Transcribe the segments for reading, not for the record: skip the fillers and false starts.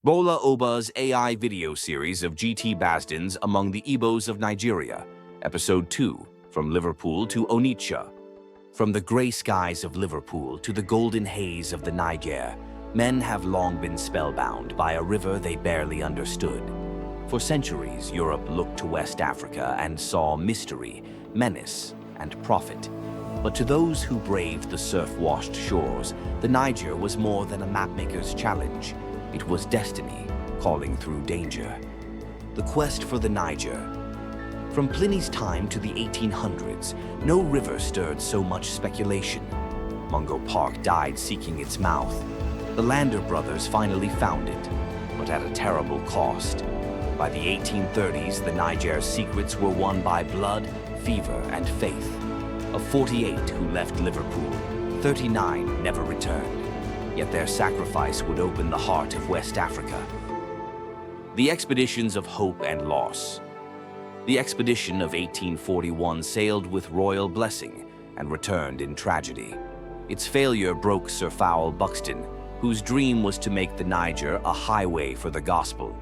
Bola Oba's AI video series of GT Basdens among the Igbos of Nigeria, Episode 2, From Liverpool to Onitsha. From the grey skies of Liverpool to the golden haze of the Niger, men have long been spellbound by a river they barely understood. For centuries, Europe looked to West Africa and saw mystery, menace, and profit. But to those who braved the surf-washed shores, the Niger was more than a mapmaker's challenge. It was destiny calling through danger. The quest for the Niger. From Pliny's time to the 1800s, no river stirred so much speculation. Mungo Park died seeking its mouth. The Lander brothers finally found it, but at a terrible cost. By the 1830s, the Niger's secrets were won by blood, fever, and faith. Of 48 who left Liverpool, 39 never returned. Yet their sacrifice would open the heart of West Africa. The expeditions of hope and loss. The expedition of 1841 sailed with royal blessing and returned in tragedy. Its failure broke Sir Fowl Buxton, whose dream was to make the Niger a highway for the gospel.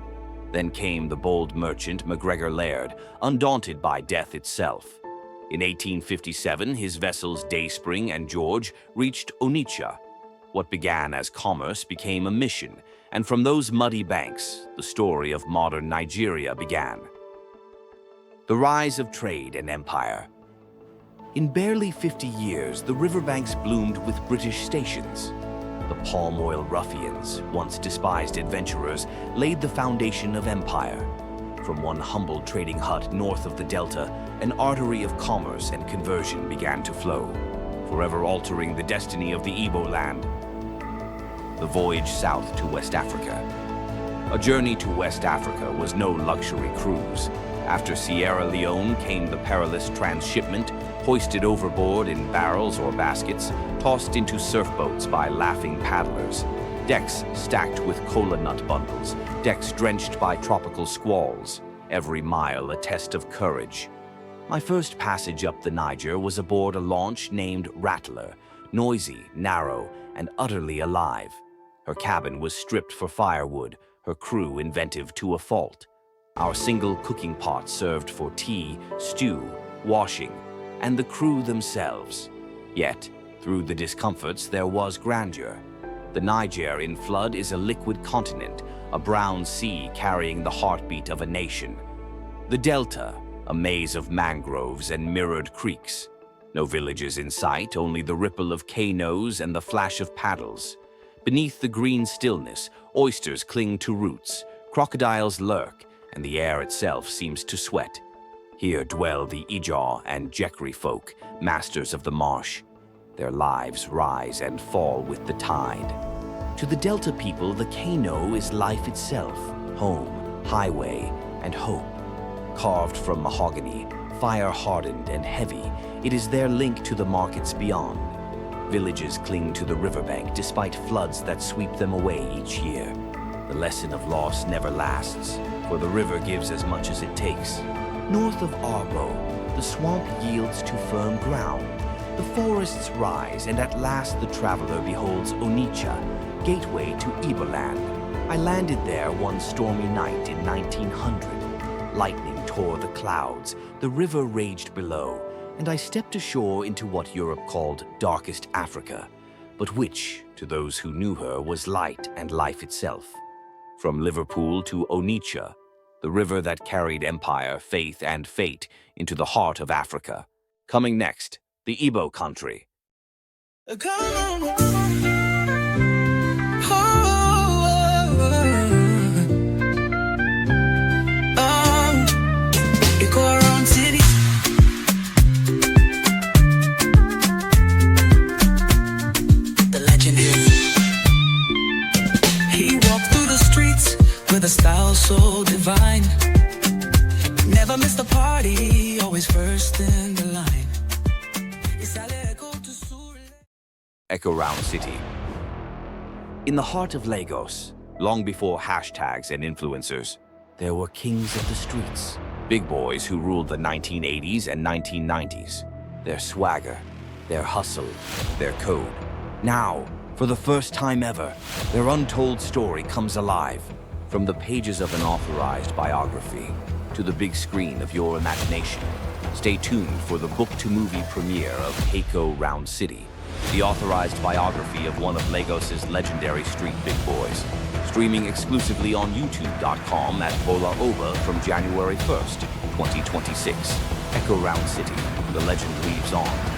Then came the bold merchant MacGregor Laird, undaunted by death itself. In 1857, his vessels Dayspring and George reached Onitsha. What began as commerce became a mission, and from those muddy banks, the story of modern Nigeria began. The rise of trade and empire. In barely 50 years, the riverbanks bloomed with British stations. The palm oil ruffians, once despised adventurers, laid the foundation of empire. From one humble trading hut north of the Delta, an artery of commerce and conversion began to flow, forever altering the destiny of the Igbo land. The voyage south to West Africa. A journey to West Africa was no luxury cruise. After Sierra Leone came the perilous transshipment, hoisted overboard in barrels or baskets, tossed into surf boats by laughing paddlers, decks stacked with cola nut bundles, decks drenched by tropical squalls, every mile a test of courage. My first passage up the Niger was aboard a launch named Rattler, noisy, narrow, and utterly alive. Her cabin was stripped for firewood, her crew inventive to a fault. Our single cooking pot served for tea, stew, washing, and the crew themselves. Yet, through the discomforts, there was grandeur. The Niger in flood is a liquid continent, a brown sea carrying the heartbeat of a nation. The Delta, a maze of mangroves and mirrored creeks. No villages in sight, only the ripple of canoes and the flash of paddles. Beneath the green stillness, oysters cling to roots, crocodiles lurk, and the air itself seems to sweat. Here dwell the Ijaw and Jekri folk, masters of the marsh. Their lives rise and fall with the tide. To the Delta people, the Kano is life itself, home, highway, and hope. Carved from mahogany, fire-hardened and heavy, it is their link to the markets beyond. Villages cling to the riverbank despite floods that sweep them away each year. The lesson of loss never lasts, for the river gives as much as it takes. North of Arbo, the swamp yields to firm ground. The forests rise, and at last the traveler beholds Onitsha, gateway to Iboland. I landed there one stormy night in 1900. Lightning tore the clouds, the river raged below, and I stepped ashore into what Europe called darkest Africa, but which, to those who knew her, was light and life itself. From Liverpool to Onitsha, the river that carried empire, faith, and fate into the heart of Africa. Coming next, the Igbo country. With a style so divine, never missed a party, always first in the line. Echo Round City. In the heart of Lagos, long before hashtags and influencers, there were kings of the streets, big boys who ruled the 1980s and 1990s. Their swagger, their hustle, their code. Now, for the first time ever, their untold story comes alive. From the pages of an authorized biography to the big screen of your imagination, stay tuned for the book-to-movie premiere of Keiko Round City, the authorized biography of one of Lagos's legendary street big boys. Streaming exclusively on youtube.com at Bola Oba from January 1st, 2026. Echo Round City, the legend lives on.